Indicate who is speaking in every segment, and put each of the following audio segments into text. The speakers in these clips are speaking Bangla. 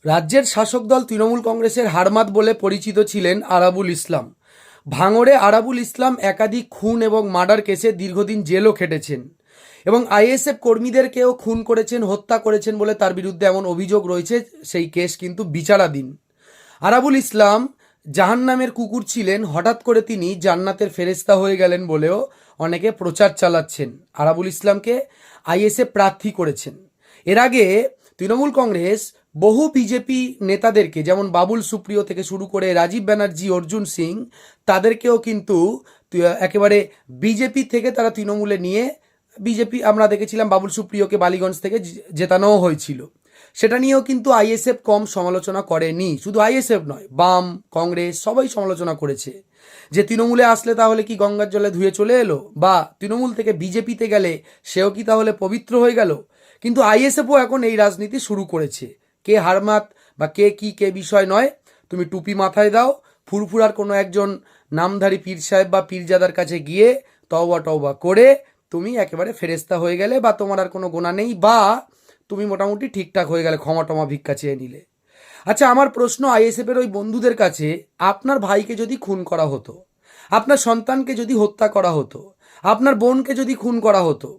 Speaker 1: রাজ্যের শাসক দল তৃণমূল কংগ্রেসের হারমাত বলে পরিচিত ছিলেন আরাবুল ইসলাম। ভাঙড়ে আরাবুল ইসলাম একাধিক খুন এবং মার্ডার কেসে দীর্ঘদিন জেলও খেটেছেন এবং আইএসএফ কর্মীদেরকেও খুন করেছেন, হত্যা করেছেন বলে তার বিরুদ্ধে এমন অভিযোগ রয়েছে। সেই কেস কিন্তু বিচারাধীন। আরাবুল ইসলাম জাহান্নামের কুকুর ছিলেন, হঠাৎ করে তিনি জান্নাতের ফেরেশতা হয়ে গেলেন বলেও অনেকে প্রচার চালাচ্ছেন। আরাবুল ইসলামকে আইএসএফ প্রার্থী করেছেন। এর আগে তৃণমূল কংগ্রেস বহু বিজেপি নেতাদেরকে, যেমন বাবুল সুপ্রিয় থেকে শুরু করে রাজীব ব্যানার্জি, অর্জুন সিং, তাদেরকেও কিন্তু একেবারে বিজেপি থেকে তারা তৃণমূলে নিয়ে বিজেপি, আমরা দেখেছিলাম বাবুল সুপ্রিয়কে বালিগঞ্জ থেকে জেতানোও হয়েছিল। সেটা নিয়েও কিন্তু আইএসএফ কম সমালোচনা করেনি। শুধু আইএসএফ নয়, বাম, কংগ্রেস সবাই সমালোচনা করেছে যে তৃণমূলে আসলে তাহলে কি গঙ্গার জলে ধুয়ে চলে এলো, বা তৃণমূল থেকে বিজেপিতে গেলে সেও কি তাহলে পবিত্র হয়ে গেল। কিন্তু আইএসএফও এখন এই রাজনীতি শুরু করেছে। কে হারমাত বা কে কি কে বিষয় নয়, তুমি টুপি মাথায় দাও, ফুরফুরার কোনো একজন নামধারী পীর সাহেব বা পীরজাদার কাছে গিয়ে তওবা টওবা করে তুমি একেবারে ফেরেস্তা হয়ে গেলে, বা তোমার আর কোনো গোনা নেই, বা তুমি মোটামুটি ঠিকঠাক হয়ে গেলে, ক্ষমা টমা ভিক্ষা চেয়ে নিলে। আচ্ছা, আমার প্রশ্ন আইএসএফের ওই বন্ধুদের কাছে, আপনার ভাইকে যদি খুন করা হতো, আপনার সন্তানকে যদি হত্যা করা হতো, আপনার বোনকে যদি খুন করা হতো,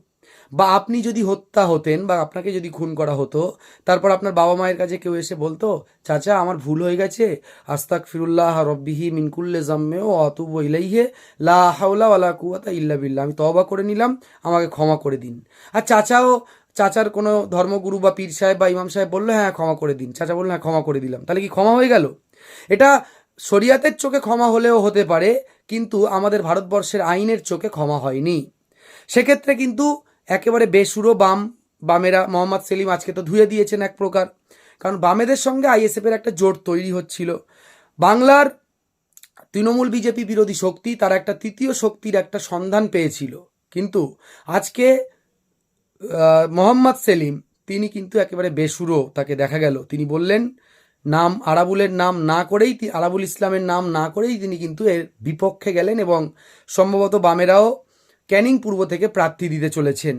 Speaker 1: বা আপনি যদি হত্যা হতেন বা আপনাকে যদি খুন করা হতো, তারপর আপনার বাবা মায়ের কাছে কেউ এসে বলতো, চাচা আমার ভুল হয়ে গেছে, আস্তাক ফিরুল্লাহ রব্বিহি মিনকুল্লে জাম্মে ও অতুব ইলাইহে লা হাওলা ওয়ালা কুওয়াতা ইল্লা বিল্লাহ, আমি তওবা করে নিলাম, আমাকে ক্ষমা করে দিন। আর চাচার কোনো ধর্মগুরু বা পীর সাহেব বা ইমাম সাহেব বললো, হ্যাঁ ক্ষমা করে দিন, চাচা বললো হ্যাঁ ক্ষমা করে দিলাম, তাহলে কি ক্ষমা হয়ে গেল? এটা শরিয়াতের চোখে ক্ষমা হলেও হতে পারে, কিন্তু আমাদের ভারতবর্ষের আইনের চোখে ক্ষমা হয়নি। সেক্ষেত্রে কিন্তু একেবারে বেসুরো বামেরা, মোহাম্মদ সেলিম আজকে তো ধুয়ে দিয়েছেন এক প্রকার, কারণ বামেদের সঙ্গে আইএসএফের একটা জোট তৈরি হচ্ছিল। বাংলার তৃণমূল বিজেপি বিরোধী শক্তি তারা একটা তৃতীয় শক্তির একটা সন্ধান পেয়েছিল, কিন্তু আজকে মোহাম্মদ সেলিম তিনি কিন্তু একেবারে বেসুরো তাকে দেখা গেল। তিনি বললেন, নাম আরাবুলের নাম না করেই, আরাবুল ইসলামের নাম না করেই তিনি কিন্তু এর বিপক্ষে গেলেন, এবং সম্ভবত বামেরাও ক্যানিং পূর্ব থেকে প্রার্থী দিতে চলেছেন।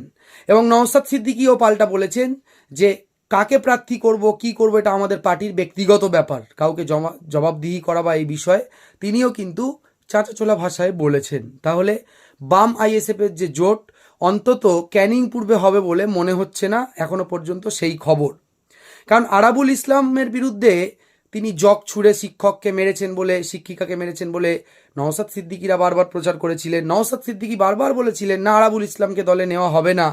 Speaker 1: এবং নওশাদ সিদ্দিকীও পাল্টা বলেছেন যে কাকে প্রার্থী করব, কি করব, এটা আমাদের পার্টির ব্যক্তিগত ব্যাপার, কাউকে জবাবদিহি করা বা এই বিষয়ে তিনিও কিন্তু চাঁচাচোলা ভাষায় বলেছেন। তাহলে বাম আইএসএফের যে জোট অন্তত ক্যানিং পূর্বে হবে বলে মনে হচ্ছে না এখনো পর্যন্ত সেই খবর। কারণ আরাবুল ইসলামের বিরুদ্ধে তিনি জগ ছুঁড়ে শিক্ষককে মেরেছেন বলে, শিক্ষিকাকে মেরেছেন বলে নওশাদ সিদ্দিকীরা বারবার প্রচার করেছিলেন। নওশাদ সিদ্দিকী বারবার বলেছিলেন না আরাবুল ইসলামকে দলে নেওয়া হবে না,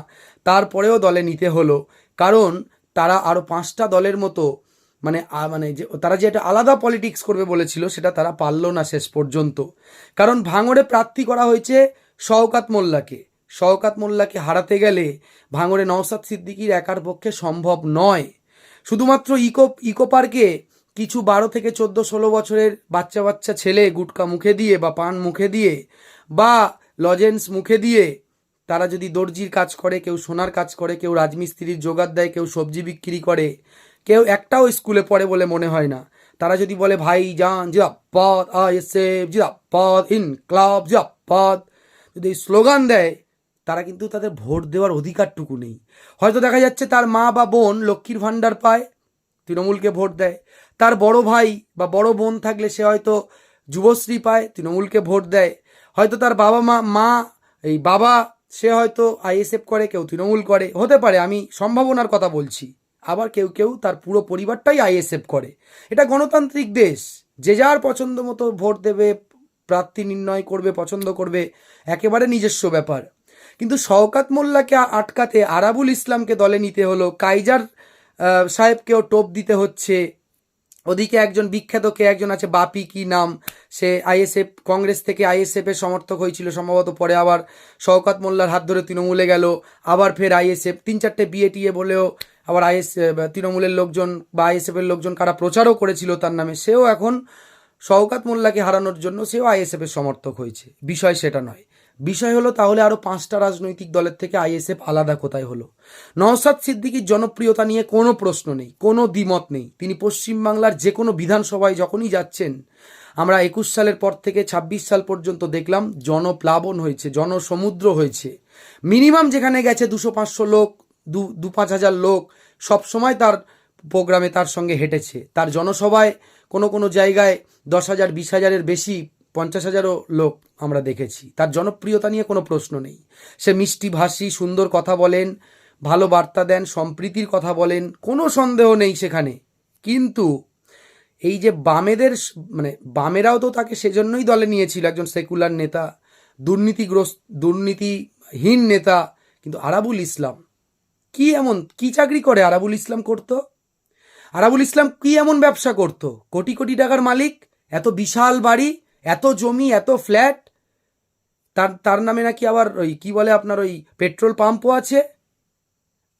Speaker 1: তারপরেও দলে নিতে হলো, কারণ তারা আরও 5টা দলের মতো মানে যে তারা যে একটা আলাদা পলিটিক্স করবে বলেছিল, সেটা তারা পারল না শেষ পর্যন্ত। কারণ ভাঙড়ে প্রার্থী করা হয়েছে শওকাত মোল্লাকে। শওকাত মোল্লাকে হারাতে গেলে ভাঙড়ে নওশাদ সিদ্দিকীর একার পক্ষে সম্ভব নয়। শুধুমাত্র ইকো পার্কে কিছু 12 থেকে 14-16 বছরের বাচ্চা ছেলে গুটকা মুখে দিয়ে বা পান মুখে দিয়ে বা লজেন্স মুখে দিয়ে তারা যদি দর্জির কাজ করে, কেউ সোনার কাজ করে, কেউ রাজমিস্ত্রির জোগাড় দেয়, কেউ সবজি বিক্রি করে, কেউ একটাও স্কুলে পড়ে বলে মনে হয় না, তারা যদি বলে ভাই জান জিরাপাদ আইএসএফ জিরাপাদ ইনকলাব জিরাপাদ, যদি স্লোগান দেয়, তারা কিন্তু তাদের ভোট দেওয়ার অধিকারটুকু নেই। হয়তো দেখা যাচ্ছে তার মা বা বোন লক্ষ্মীর ভাণ্ডার পায়, তৃণমূলকে ভোট দেয়। তার বড় ভাই বা বড় বোন থাকলে সে হয়তো যুবশ্রী পায়, তৃণমূলকে ভোট দেয়। হয়তো তার বাবা সে হয়তো আইএসএফ করে, কেউ তৃণমূল করে, হতে পারে, আমি সম্ভাবনার কথা বলছি। আবার কেউ তার পুরো পরিবারটাই আইএসএফ করে। এটা গণতান্ত্রিক দেশ, যে যার পছন্দ মতো ভোট দেবে, প্রার্থী নির্ণয় করবে, পছন্দ করবে, একেবারে নিজস্ব ব্যাপার। কিন্তু শওকাত মোল্লাকে আটকাতে আরাবুল ইসলামকে দলে নিতে হলো, কাইজার সাহেবকেও টোপ দিতে হচ্ছে। ওদিকে একজন বিখ্যাত কে একজন আছে, বাপি কি নাম, সে আইএসএফ, কংগ্রেস থেকে আইএসএফের সমর্থক হয়েছিল সম্ভবত, পরে আবার শওকাত মোল্লার হাত ধরে তৃণমূলে গেল, আবার ফের আইএসএফ, 3-4টে বিয়ে টিয়ে বলেও আবার তৃণমূলের লোকজন বা আইএসএফের লোকজন কারা প্রচারও করেছিল তার নামে, সেও এখন শওকাত মোল্লাকে হারানোর জন্য সেও আইএসএফের সমর্থক হয়েছে। বিষয় সেটা নয়, বিষয় হলো তাহলে আরও 5টা রাজনৈতিক দলের থেকে আইএসএফ আলাদা কোথায় হলো? নওশাদ সিদ্দিকীর জনপ্রিয়তা নিয়ে কোনো প্রশ্ন নেই, কোনো দ্বিমত নেই। তিনি পশ্চিমবাংলার যে কোনো বিধানসভায় যখনই যাচ্ছেন, আমরা 21 সালের পর থেকে 26 সাল পর্যন্ত দেখলাম জনপ্লাবন হয়েছে, জনসমুদ্র হয়েছে। মিনিমাম যেখানে গেছে 200-500 লোক, 2-5 হাজার লোক সবসময় তার প্রোগ্রামে তার সঙ্গে হেঁটেছে, তার জনসভায় কোনো কোনো জায়গায় 10,000 20,000-এর বেশি 50,000-ও লোক আমরা দেখেছি। তার জনপ্রিয়তা নিয়ে কোনো প্রশ্ন নেই। সে মিষ্টি ভাষী, সুন্দর কথা বলেন, ভালো বার্তা দেন, সম্প্রীতির কথা বলেন, কোনো সন্দেহ নেই সেখানে। কিন্তু এই যে বামেদের মানে বামেরাও তো তাকে সেজন্যই দলে নিয়েছিল, একজন সেকুলার নেতা, দুর্নীতিহীন নেতা। কিন্তু আরাবুল ইসলাম কি চাকরি করে আরাবুল ইসলাম করতো? আরাবুল ইসলাম কি এমন ব্যবসা করত? কোটি কোটি টাকার মালিক, এত বিশাল বাড়ি, এত জমি, এত ফ্ল্যাট, তার নামে নাকি আবার ওই কি বলে আপনার ওই পেট্রোল পাম্পও আছে।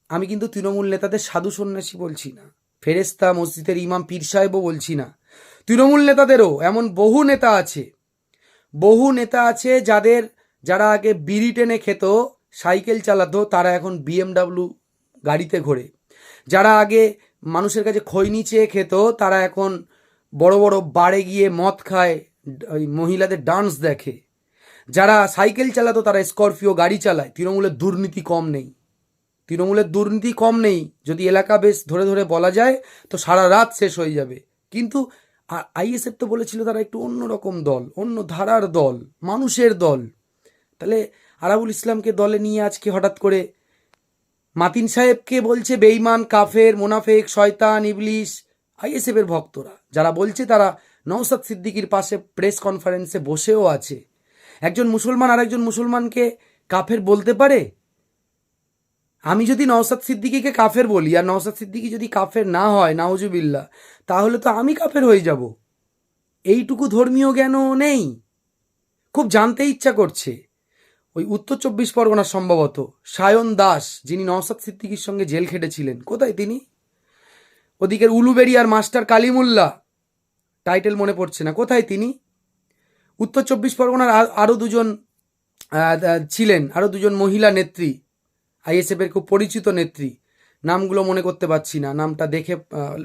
Speaker 1: আমি কিন্তু তৃণমূল নেতাদের সাধু সন্ন্যাসী বলছি না, ফেরেস্তা মসজিদের ইমাম পীর সাহেবও বলছি না। তৃণমূল নেতাদেরও এমন বহু নেতা আছে যারা আগে বিড়ি টেনে খেত, সাইকেল চালাতো, তারা এখন BMW গাড়িতে ঘোরে। যারা আগে মানুষের কাছে খৈনি চেয়ে খেত, তারা এখন বড় বড় বারে গিয়ে মদ খায়, ওই মহিলাদের ডান্স দেখে। যারা সাইকেল চালাতো তারা স্করপিও গাড়ি চালায়। তৃণমূলের দুর্নীতি কম নেই। যদি এলাকা বেশ ধরে ধরে বলা যায় তো সারা রাত শেষ হয়ে যাবে। কিন্তু আইএসএফ তো বলেছিল তারা একটু অন্যরকম দল, অন্য ধারার দল, মানুষের দল। তাহলে আরাবুল ইসলামকে দলে নিয়ে আজকে হঠাৎ করে মাতিন সাহেবকে বলছে বেঈমান, কাফের, মোনাফেক, শয়তান, ইবলিশ। আইএসএফের ভক্তরা যারা বলছে তারা নওশাদ সিদ্দিকীর পাশে প্রেস কনফারেন্সে বসেও আছে। একজন মুসলমান আর একজন মুসলমানকে কাফের বলতে পারে? আমি যদি নওশাদ সিদ্দিকীকে কাফের বলি আর নওশাদ সিদ্দিকী যদি কাফের না হয়, নাউজুবিল্লাহ, তাহলে তো আমি কাফের হয়ে যাব। এইটুকু ধর্মীয় জ্ঞানও নেই। খুব জানতে ইচ্ছা করছে। ওই উত্তর 24 পরগনা সম্ভবত সায়ন দাস, যিনি নওশাদ সিদ্দিকীর সঙ্গে জেল খেটেছিলেন, কোথায় তিনি? ওদিকের উলুবেড়িয়ার মাস্টার কালিমুল্লাহ, টাইটেল মনে পড়ছে না, কোথায় তিনি? উত্তর 24 পরগনার আরও দুজন ছিলেন, আরও দুজন মহিলা নেত্রী, আইএসএফের খুব পরিচিত নেত্রী, নামগুলো মনে করতে পারছি না, নামটা দেখে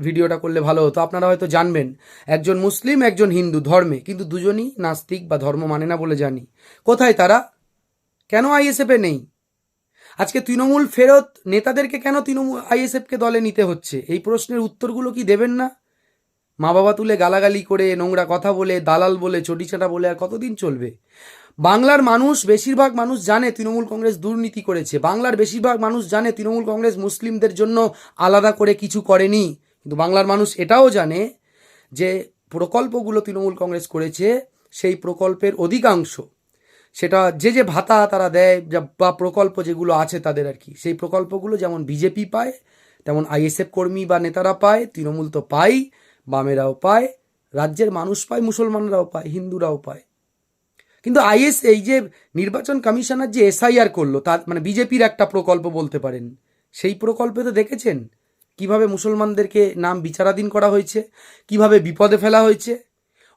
Speaker 1: ভিডিওটা করলে ভালো হতো, আপনারা হয়তো জানবেন। একজন মুসলিম, একজন হিন্দু ধর্মে, কিন্তু দুজনই নাস্তিক বা ধর্ম মানে না বলে জানি। কোথায় তারা? কেন আইএসএফে নেই? আজকে তৃণমূল ফেরত নেতাদেরকে কেন আইএসএফকে দলে নিতে হচ্ছে? এই প্রশ্নের উত্তরগুলো কি দেবেন না? মা বাবা তুলে গালাগালি করে, নোংরা কথা বলে, দালাল বলে, চটিচাটা বলে আর কতদিন চলবে? বাংলার মানুষ, বেশিরভাগ মানুষ জানে তৃণমূল কংগ্রেস দুর্নীতি করেছে। বাংলার বেশিরভাগ মানুষ জানে তৃণমূল কংগ্রেস মুসলিমদের জন্য আলাদা করে কিছু করেনি। কিন্তু বাংলার মানুষ এটাও জানে যে প্রকল্পগুলো তৃণমূল কংগ্রেস করেছে, সেই প্রকল্পের অধিকাংশ, সেটা যে ভাতা তারা দেয় বা প্রকল্প যেগুলো আছে তাদের আর কি, সেই প্রকল্পগুলো যেমন বিজেপি পায়, তেমন আইএসএফ কর্মী বা নেতারা পায়, তৃণমূল তো পায়, বামেরাও পায়, রাজ্যের মানুষ পায়, মুসলমানরাও পায়, হিন্দুরাও পায়। কিন্তু এই যে নির্বাচন কমিশনার যে এসআইআর করলো, তার মানে বিজেপির একটা প্রকল্প বলতে পারেন, সেই প্রকল্পে তো দেখেছেন কিভাবে মুসলমানদেরকে নাম বিচারাধীন করা হয়েছে, কিভাবে বিপদে ফেলা হয়েছে।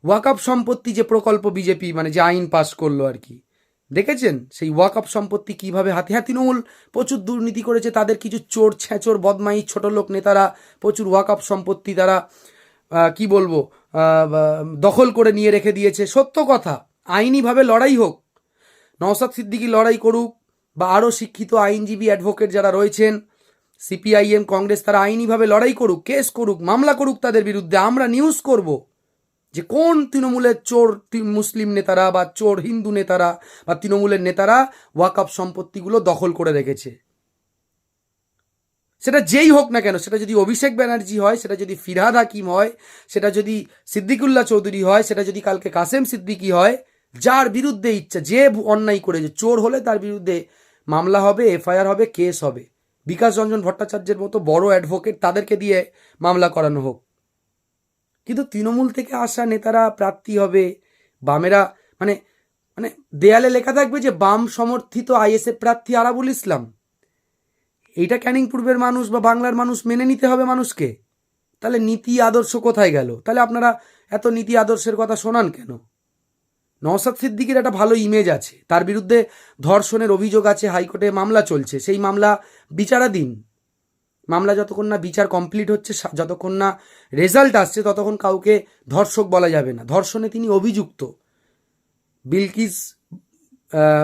Speaker 1: ওয়াকফ সম্পত্তি যে প্রকল্প বিজেপি মানে যে আইন পাশ করলো আর কি, দেখেছেন সেই ওয়াকফ সম্পত্তি কিভাবে হাতে হাতে? তৃণমূল প্রচুর দুর্নীতি করেছে, তাদের কিছু চোর ছেঁচোর বদমাই ছোট লোক নেতারা প্রচুর ওয়াকফ সম্পত্তি তারা কি বলবো দখল করে নিয়ে রেখে দিয়েছে। সত্য কথা, আইনিভাবে লড়াই হোক, নওশাদ সিদ্দিকী লড়াই করুক, বা আরও শিক্ষিত আইনজীবী অ্যাডভোকেট যারা রয়েছেন, সিপিআইএম, কংগ্রেস, তারা আইনিভাবে লড়াই করুক, কেস করুক, মামলা করুক তাদের বিরুদ্ধে। আমরা নিউজ করব যে কোন তৃণমূলের চোর মুসলিম নেতারা বা চোর হিন্দু নেতারা বা তৃণমূলের নেতারা ওয়াকফ সম্পত্তিগুলো দখল করে রেখেছে। সেটা যেই হোক না কেন, সেটা যদি অভিষেক ব্যানার্জি হয়, সেটা যদি ফিরহাদ হাকিম হয়, সেটা যদি সিদ্দিকুল্লাহ চৌধুরী হয়, সেটা যদি কালকে কাসেম সিদ্দিকী হয়, যার বিরুদ্ধে ইচ্ছা, যে অন্যায় করেছে, চোর হলে তার বিরুদ্ধে মামলা হবে, এফআইআর হবে, কেস হবে। বিকাশ রঞ্জন ভট্টাচার্যের মতো বড় অ্যাডভোকেট, তাদেরকে দিয়ে মামলা করানো হোক। কিন্তু তৃণমূল থেকে আসা নেতারা প্রার্থী হবে, বামেরা মানে মানে দেয়ালে লেখা থাকবে যে বাম সমর্থিত আইএসএফ প্রার্থী আরাবুল ইসলাম। এইটা ক্যানিং পূর্বের মানুষ বা বাংলার মানুষ মেনে নিতে হবে মানুষকে। তাহলে নীতি আদর্শ কোথায় গেল? তাহলে আপনারা এত নীতি আদর্শের কথা শোনান কেন? নওশাদ সিদ্দিকীর একটা ভালো ইমেজ আছে, তার বিরুদ্ধে ধর্ষণের অভিযোগ আছে, হাইকোর্টে মামলা চলছে, সেই মামলা বিচারাধীন। মামলা যতক্ষণ না বিচার কমপ্লিট হচ্ছে, যতক্ষণ না রেজাল্ট আসছে, ততক্ষণ কাউকে ধর্ষক বলা যাবে না। ধর্ষণে তিনি অভিযুক্ত। বিলকিস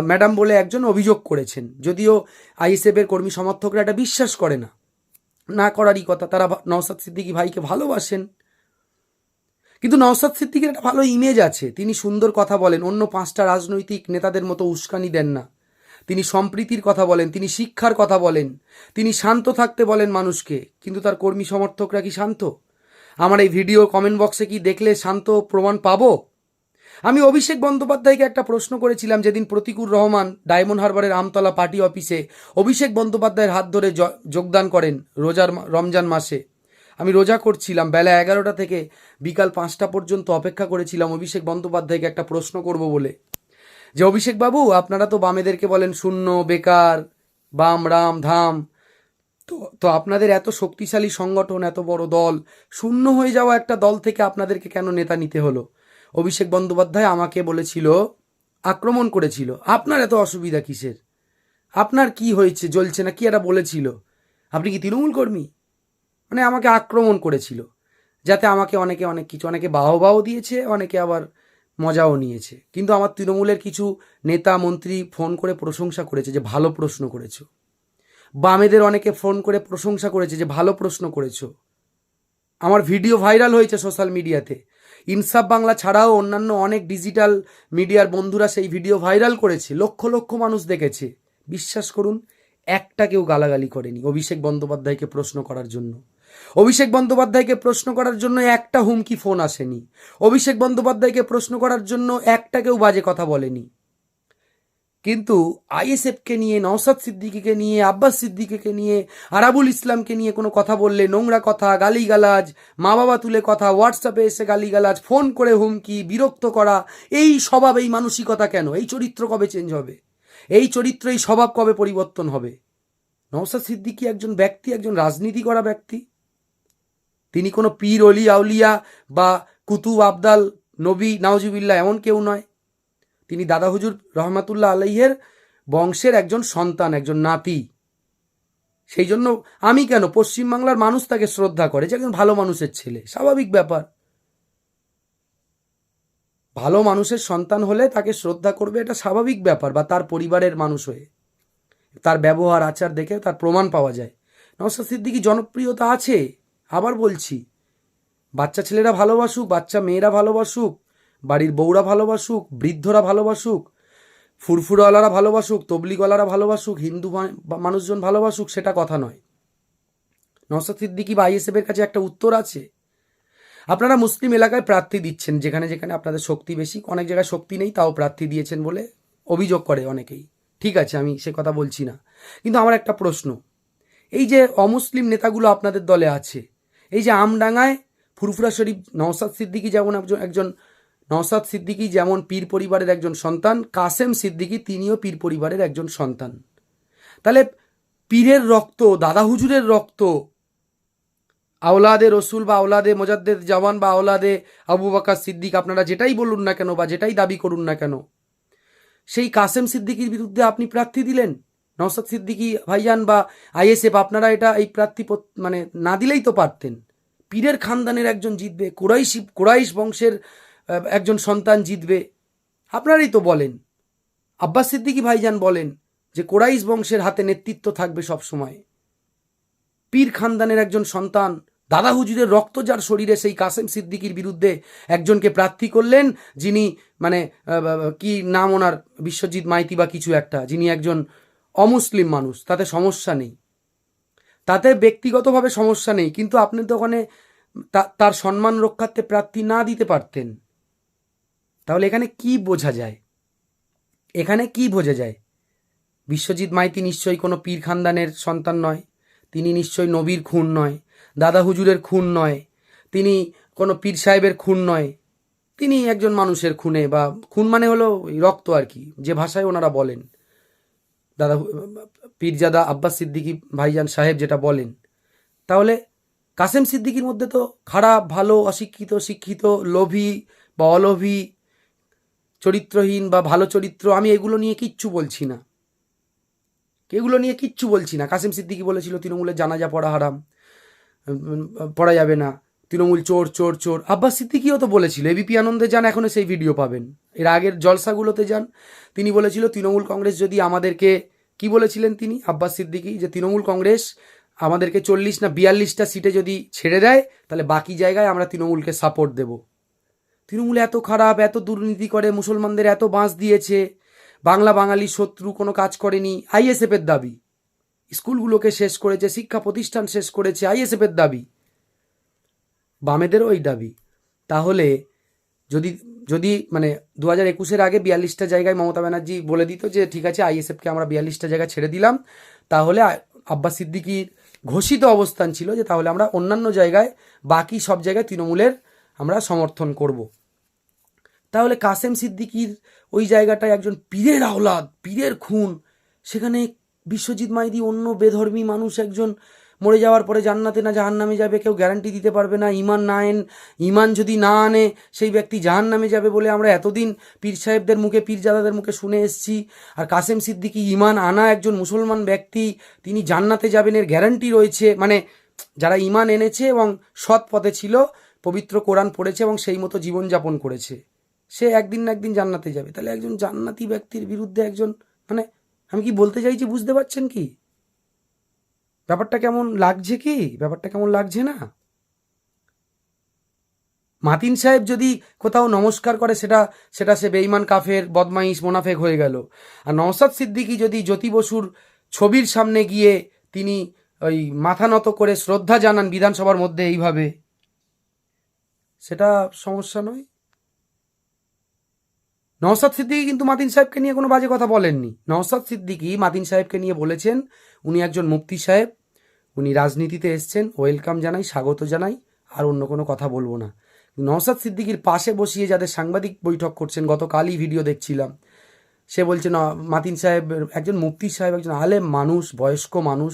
Speaker 1: ম্যাডাম বলে একজন অভিযোগ করেছেন, যদিও আইএসএফের কর্মী সমর্থকরা এটা বিশ্বাস করে না। না করারই কথা, তারা নওশাদ সিদ্দিকী ভাইকে ভালোবাসেন। কিন্তু নওশাদ সিদ্দিকীর একটা ভালো ইমেজ আছে, তিনি সুন্দর কথা বলেন, অন্য 5টা রাজনৈতিক নেতাদের মতো উস্কানি দেন না, তিনি সম্প্রীতির কথা বলেন, তিনি শিক্ষার কথা বলেন, তিনি শান্ত থাকতে বলেন মানুষকে। কিন্তু তার কর্মী সমর্থকরা কি শান্ত? আমার এই ভিডিও কমেন্ট বক্সে কি দেখলে শান্ত প্রমাণ পাবো? আমি অভিষেক বন্দ্যোপাধ্যায়কে একটা প্রশ্ন করেছিলাম যেদিন প্রতিকুর রহমান ডায়মন্ড হারবারের আমতলা পার্টি অফিসে অভিষেক বন্দ্যোপাধ্যায়ের হাত ধরে যোগদান করেন রমজান মাসে। আমি রোজা করছিলাম, বেলা 11টা থেকে বিকাল 5টা পর্যন্ত অপেক্ষা করেছিলাম অভিষেক বন্দ্যোপাধ্যায়কে একটা প্রশ্ন করব বলে, যে অভিষেক বাবু, আপনারা তো বামেদেরকে বলেন শূন্য, বেকার, বাম, রাম, ধাম, তো আপনাদের এত শক্তিশালী সংগঠন, এত বড় দল, শূন্য হয়ে যাওয়া একটা দল থেকে আপনাদেরকে কেন নেতা নিতে হলো? অভিষেক বন্দ্যোপাধ্যায় আমাকে বলেছিল, আক্রমণ করেছিল, আপনার এত অসুবিধা কিসের, আপনার কি হয়েছে, জ্বলছে না, কি একটা বলেছিল, আপনি কি তৃণমূল কর্মী? মানে আমাকে আক্রমণ করেছিল, যাতে আমাকে অনেকে অনেক কিছু, অনেকে বাহবাও দিয়েছে, অনেকে আবার মজাও নিয়েছে। কিন্তু আমার তৃণমূলের কিছু নেতা মন্ত্রী ফোন করে প্রশংসা করেছে যে ভালো প্রশ্ন করেছো। বামেদের অনেকে ফোন করে প্রশংসা করেছে যে ভালো প্রশ্ন করেছো। আমার ভিডিও ভাইরাল হয়েছে সোশ্যাল মিডিয়াতে। ইনসাফ বাংলা ছাড়াও অন্যান্য অনেক ডিজিটাল মিডিয়ার বন্ধুরা সেই ভিডিও ভাইরাল করেছে, লক্ষ লক্ষ মানুষ দেখেছে। বিশ্বাস করুন, একটা কেউ গালাগালি করেনি অভিষেক বন্দ্যোপাধ্যায়কে প্রশ্ন করার জন্য। অভিষেক বন্দ্যোপাধ্যায়কে প্রশ্ন করার জন্য একটা হুমকি ফোন আসেনি। অভিষেক বন্দ্যোপাধ্যায়কে প্রশ্ন করার জন্য একটা কেউ বাজে কথা বলেনি। কিন্তু আইএসএফকে নিয়ে, নওশাদ সিদ্দিকীকে নিয়ে, আব্বাস সিদ্দিকীকে নিয়ে, আরাবুল ইসলামকে নিয়ে কোনো কথা বললে নোংরা কথা, গালিগালাজ, মা বাবা তুলে কথা, হোয়াটসঅ্যাপে এসে গালিগালাজ, ফোন করে হুমকি, বিরক্ত করা, এই স্বভাব, এই মানসিকতা কেন? এই চরিত্র কবে চেঞ্জ হবে? এই চরিত্র, এই স্বভাব কবে পরিবর্তন হবে? নওশাদ সিদ্দিকী একজন ব্যক্তি, একজন রাজনীতি করা ব্যক্তি। তিনি কোনো পীর, অলি, আউলিয়া বা কুতুব, আবদাল, নবী, নাউজুবিল্লাহ এমন কেউ নয়। তিনি দাদা হুজুর রহমাতুল্লাহ আলাইহের বংশের একজন সন্তান, একজন নাতি। সেই জন্য আমি কেন, পশ্চিমবাংলার মানুষ তাকে শ্রদ্ধা করে, যে একজন ভালো মানুষের ছেলে, স্বাভাবিক ব্যাপার। ভালো মানুষের সন্তান হলে তাকে শ্রদ্ধা করবে, এটা স্বাভাবিক ব্যাপার। বা তার পরিবারের মানুষ হয়ে তার ব্যবহার আচার দেখে তার প্রমাণ পাওয়া যায়। নওশাদ সিদ্দিকী জনপ্রিয়তা আছে, আবার বলছি, বাচ্চা ছেলেরা ভালোবাসুক, বাচ্চা মেয়েরা ভালোবাসুক, বাড়ির বউরা ভালোবাসুক, বৃদ্ধরা ভালোবাসুক, ফুরফুরওয়ালারা ভালোবাসুক, তবলিগওয়ালারা ভালোবাসুক, হিন্দু মানুষজন ভালোবাসুক, সেটা কথা নয়। নওশাদ সিদ্দিকী বা আইএসএফের কাছে একটা উত্তর আছে। আপনারা মুসলিম এলাকায় প্রার্থী দিচ্ছেন, যেখানে যেখানে আপনাদের শক্তি বেশি, অনেক জায়গায় শক্তি নেই, তাও প্রার্থী দিয়েছেন বলে অভিযোগ করে অনেকেই। ঠিক আছে, আমি সে কথা বলছি না। কিন্তু আমার একটা প্রশ্ন, এই যে অমুসলিম নেতাগুলো আপনাদের দলে আছে, এই যে আমডাঙ্গায় ফুরফুরা শরীফ, নওশাদ সিদ্দিকী যেমন একজন নওশাদ সিদ্দিকী যেমন পীর পরিবারের একজন সন্তান, কাসেম সিদ্দিকী তিনিও পীর পরিবারের একজন সন্তান। তাহলে পীরের রক্ত, দাদা হুজুরের রক্ত, আওলাদে রসুল বা আওলাদে মোজাদ্দেদ জামান বা আওলাদে আবু বকর সিদ্দিক, আপনারা যেটাই বলুন না কেন বা যেটাই দাবি করুন না কেন, সেই কাসেম সিদ্দিকীর বিরুদ্ধে আপনি প্রার্থী দিলেন। নওশাদ সিদ্দিকী ভাইজান বা আইএসএফ, আপনারা এটা এই প্রার্থী মানে না দিলেই তো পারতেন। পীরের খানদানের একজন জিতবে, কুরাইশ বংশের একজন সন্তান জিতবে, আপনারাই তো বলেন। আব্বাস সিদ্দিকী ভাইজান বলেন যে কুরাইশ বংশের হাতে নেতৃত্ব থাকবে সব সময়। পীর খানদানের একজন সন্তান, দাদা হুজুরের রক্ত যার শরীরে, সেই কাসেম সিদ্দিকীর বিরুদ্ধে একজনকে প্রার্থী করলেন, যিনি মানে কি নাম ওনার, বিশ্বজিৎ মাইতি বা কিছু একটা, যিনি একজন অমুসলিম মানুষ। তাতে সমস্যা নেই, তাতে ব্যক্তিগতভাবে সমস্যা নেই, কিন্তু আপনি তো ওখানে তার সম্মান রক্ষার্থে প্রার্থী না দিতে পারতেন। তাহলে এখানে কি বোঝা যায়? এখানে কি বোঝা যায়? বিশ্বজিৎ মাইতি নিশ্চয়ই কোনো পীর খানদানের সন্তান নয়, তিনি নিশ্চয়ই নবীর খুন নয়, দাদা হুজুরের খুন নয়, তিনি কোনো পীর সাহেবের খুন নয়, তিনি একজন মানুষের খুনে, বা খুন মানে হলো রক্ত আর কি, যে ভাষায় ওনারা বলেন, দাদা পীরজাদা আব্বাস সিদ্দিকী ভাইজান সাহেব যেটা বলেন। তাহলে কাসেম সিদ্দিকীর মধ্যে তো খারাপ, ভালো, অশিক্ষিত, শিক্ষিত, লোভী বা অলোভী, চরিত্রহীন বা ভালো চরিত্র, আমি এগুলো নিয়ে কিচ্ছু বলছি না, এগুলো নিয়ে কিচ্ছু বলছি না। কাসেম সিদ্দিকী বলেছিল তৃণমূলের জানাজা পড়া হারাম, পড়া যাবে না, তৃণমূল চোর চোর চোর। আব্বাস সিদ্দিকীও তো বলেছিল, এবিপি আনন্দে যান, এখনও সেই ভিডিও পাবেন, এর আগের জলসাগুলোতে যান, তিনি বলেছিল তৃণমূল কংগ্রেস যদি আমাদেরকে, কি বলেছিলেন তিনি, আব্বাস সিদ্দিকী, যে তৃণমূল কংগ্রেস আমাদেরকে 40 না 42টা সিটে যদি ছেড়ে দেয়, তাহলে বাকি জায়গায় আমরা তৃণমূলকে সাপোর্ট দেব। তৃণমূল এত খারাপ, এত দুর্নীতি করে, মুসলমানদের এত বাঁশ দিয়েছে, বাংলা বাঙালি শত্রু, কোনো কাজ করেনি। আইএসএফের দাবি, স্কুলগুলোকে শেষ করেছে, শিক্ষা প্রতিষ্ঠান শেষ করেছে, আইএসএফের দাবি, বামেদেরও ওই দাবি। তাহলে যদি যদি মানে 2021-এর আগে 42টা জায়গায় মমতা ব্যানার্জি বলে দিত যে ঠিক আছে আইএসএফকে আমরা 42টা জায়গা ছেড়ে দিলাম, তাহলে আব্বাস সিদ্দিকীর ঘোষিত অবস্থান ছিল যে তাহলে আমরা অন্যান্য জায়গায়, বাকি সব জায়গায় তৃণমূলের আমরা সমর্থন করব। তাহলে কাসেম সিদ্দিকীর ওই জায়গাটায় একজন পীরের আওলাদ, পীরের খুন, সেখানে বিশ্বজিৎ মাইতি অন্য বেধর্মী মানুষ একজন মরে যাওয়ার পরে জান্নাতে না জাহান্নামে যাবে কেউ গ্যারান্টি দিতে পারবে না। ইমান যদি না আনে সেই ব্যক্তি জাহান্নামে যাবে বলে আমরা এতদিন পীর সাহেবদের মুখে, পীরজাদাদের মুখে শুনে এসেছি। আর কাসেম সিদ্দিকী ইমান আনা একজন মুসলমান ব্যক্তি, তিনি জান্নাতে যাবেন এর গ্যারান্টি রয়েছে। মানে যারা ইমান এনেছে এবং সৎ পথে ছিল, পবিত্র কোরআন পড়েছে এবং সেই মতো জীবনযাপন করেছে, সে একদিন না একদিন জান্নাতে যাবে। তাহলে একজন জান্নাতি ব্যক্তির বিরুদ্ধে একজন, মানে আমি কি বলতে চাইছি বুঝতে পারছেন কি? ব্যাপারটা কেমন লাগছে কি? ব্যাপারটা কেমন লাগছে না? মাতিন সাহেব যদি কোথাও নমস্কার করে সেটা সে বেঈমান, কাফের, বদমাইশ, মোনাফেক হয়ে গেল। আর নওশাদ সিদ্দিকী যদি জ্যোতি বসুর ছবির সামনে গিয়ে তিনি ওই মাথা নত করে শ্রদ্ধা জানান বিধানসভার মধ্যে এইভাবে, সেটা সমস্যা নয়? নওশাদ সিদ্দিকী কিন্তু মাতিন সাহেবকে নিয়ে কোনো বাজে কথা বলেননি। নওশাদ সিদ্দিকী মাতিন সাহেবকে নিয়ে বলেছেন উনি একজন মুফতি সাহেব, উনি রাজনীতিতে এসছেন, ওয়েলকাম জানাই, স্বাগত জানাই, আর অন্য কোনো কথা বলবো না। নওশাদ সিদ্দিকীর পাশে বসিয়ে যাদের সাংবাদিক বৈঠক করছেন, গতকালই ভিডিও দেখছিলাম, সে বলছে না মাতিন সাহেব একজন মুফতি সাহেব, একজন আলেম মানুষ, বয়স্ক মানুষ,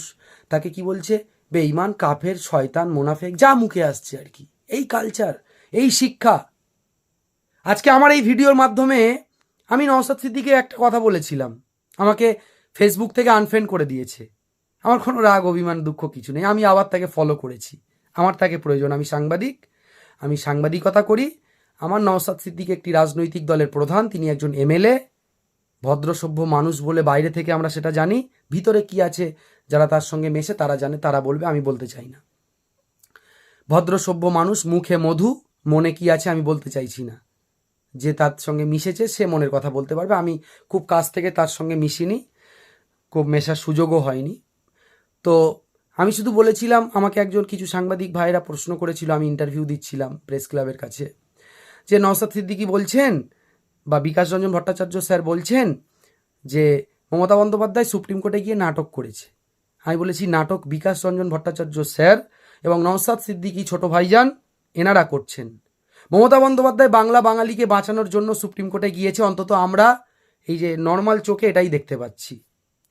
Speaker 1: তাকে কি বলছে? বেঈমান, কাফের, শয়তান, মোনাফেক, যা মুখে আসছে আর কি। এই কালচার, এই শিক্ষা। আজকে আমার এই ভিডিওর মাধ্যমে আমি নওশাদ সিদ্দিকীকে একটা কথা বলেছিলাম, আমাকে ফেসবুক থেকে আনফ্রেন্ড করে দিয়েছে। আমার কোনো রাগ, অভিমান, দুঃখ কিছু নেই। আমি আবার তাকে ফলো করেছি, আমার তাকে প্রয়োজন। আমি সাংবাদিক, আমি সাংবাদিকতা করি। আমার নওশাদ সিদ্দিকী একটি রাজনৈতিক দলের প্রধান, তিনি একজন এমএলএ, ভদ্রসভ্য মানুষ বলে বাইরে থেকে আমরা সেটা জানি, ভিতরে কি আছে যারা তার সঙ্গে মেশে তারা জানে, তারা বলবে, আমি বলতে চাই না। ভদ্রসভ্য মানুষ, মুখে মধু, মনে কি আছে আমি বলতে চাইছি না। যে তার সঙ্গে মিশেছে সে মনের কথা বলতে পারবে। আমি খুব কাছ থেকে তার সঙ্গে মিশিনি, খুব মেশার সুযোগও হয়নি। তো আমি শুধু বলেছিলাম, আমাকে একজন কিছু সাংবাদিক ভাইরা প্রশ্ন করেছিল, আমি ইন্টারভিউ দিচ্ছিলাম প্রেস ক্লাবের কাছে, যে নওশাদ সিদ্দিকী বলছেন বা বিকাশ রঞ্জন ভট্টাচার্য স্যার বলছেন যে মমতা বন্দ্যোপাধ্যায় সুপ্রিম কোর্টে গিয়ে নাটক করেছে। আমি বলেছি নাটক বিকাশ রঞ্জন ভট্টাচার্য স্যার এবং নওশাদ সিদ্দিকী ছোট ভাইজান এনারা করছেন। মমতা বন্দ্যোপাধ্যায় বাংলা বাঙালিকে বাঁচানোর জন্য সুপ্রিম কোর্টে গিয়েছে, অন্তত আমরা এই যে নর্মাল চোখে এটাই দেখতে পাচ্ছি।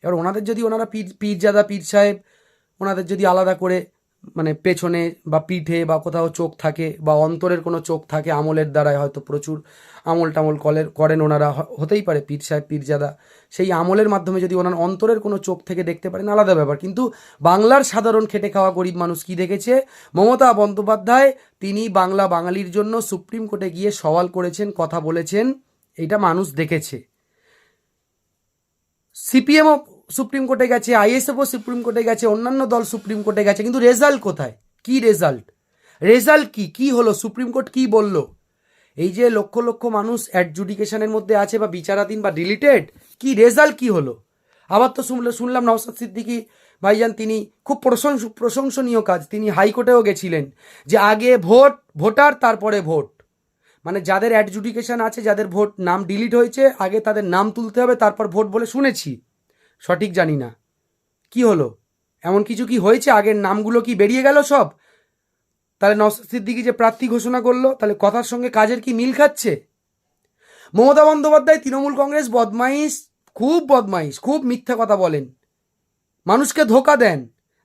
Speaker 1: এবার ওনাদের যদি, ওনারা পীরজাদা, পীর সাহেব, ওনাদের যদি আলাদা করে মানে পেছনে বা পিঠে বা কোথাও চোখ থাকে বা অন্তরের কোনো চোখ থাকে, আমলের দ্বারায় হয়তো প্রচুর আমল টামল করেন ওনারা, হতেই পারে পীর সাহেব, পীরজাদা, সেই আমলের মাধ্যমে যদি ওনার অন্তরের কোনো চোখ থেকে দেখতে পারেন আলাদা ব্যাপার। কিন্তু বাংলার সাধারণ খেটে খাওয়া গরিব মানুষ কি দেখেছে? মমতা বন্দ্যোপাধ্যায় তিনি বাংলা বাঙালির জন্য সুপ্রিম কোর্টে গিয়ে সওয়াল করেছেন, কথা বলেছেন, এইটা মানুষ দেখেছে। সিপিএমও সুপ্রিম কোর্টে গেছে, আইএসএফও সুপ্রিম কোর্টে গেছে, অন্যান্য দল সুপ্রিম কোর্টে গেছে, কিন্তু রেজাল্ট কোথায়? কি রেজাল্ট? রেজাল্ট কি হলো? সুপ্রিম কোর্ট কি বলল? এই যে লক্ষ লক্ষ মানুষ অ্যাডজুডিকেশনের মধ্যে আছে বা বিচারাধীন বা ডিলিটেড, কি রেজাল্ট কি হলো? আবার তো শুনলাম নওশাদ সিদ্দিকী ভাইজান তিনি খুব প্রশংসনীয় কাজ, তিনি হাইকোর্টেও গেছিলেন, যে আগে ভোটার তারপরে ভোট। মানে যাদের অ্যাডজুডিকেশন আছে, যাদের ভোট নাম ডিলিট হয়েছে, আগে তাদের নাম তুলতে হবে তারপর ভোট বলে শুনেছি, সঠিক জানি না। কি হলো? এমন কিছু কি হয়েছে? আগের নামগুলো কি বেরিয়ে গেল সব? তাহলে নওশাদ সিদ্দিকী যে প্রার্থী ঘোষণা করলো, তাহলে কথার সঙ্গে কাজের কি মিল খাচ্ছে? মমতা বন্দ্যোপাধ্যায় তৃণমূল কংগ্রেস বদমাইশ, খুব মিথ্যা কথা বলেন, মানুষকে ধোকা দেন।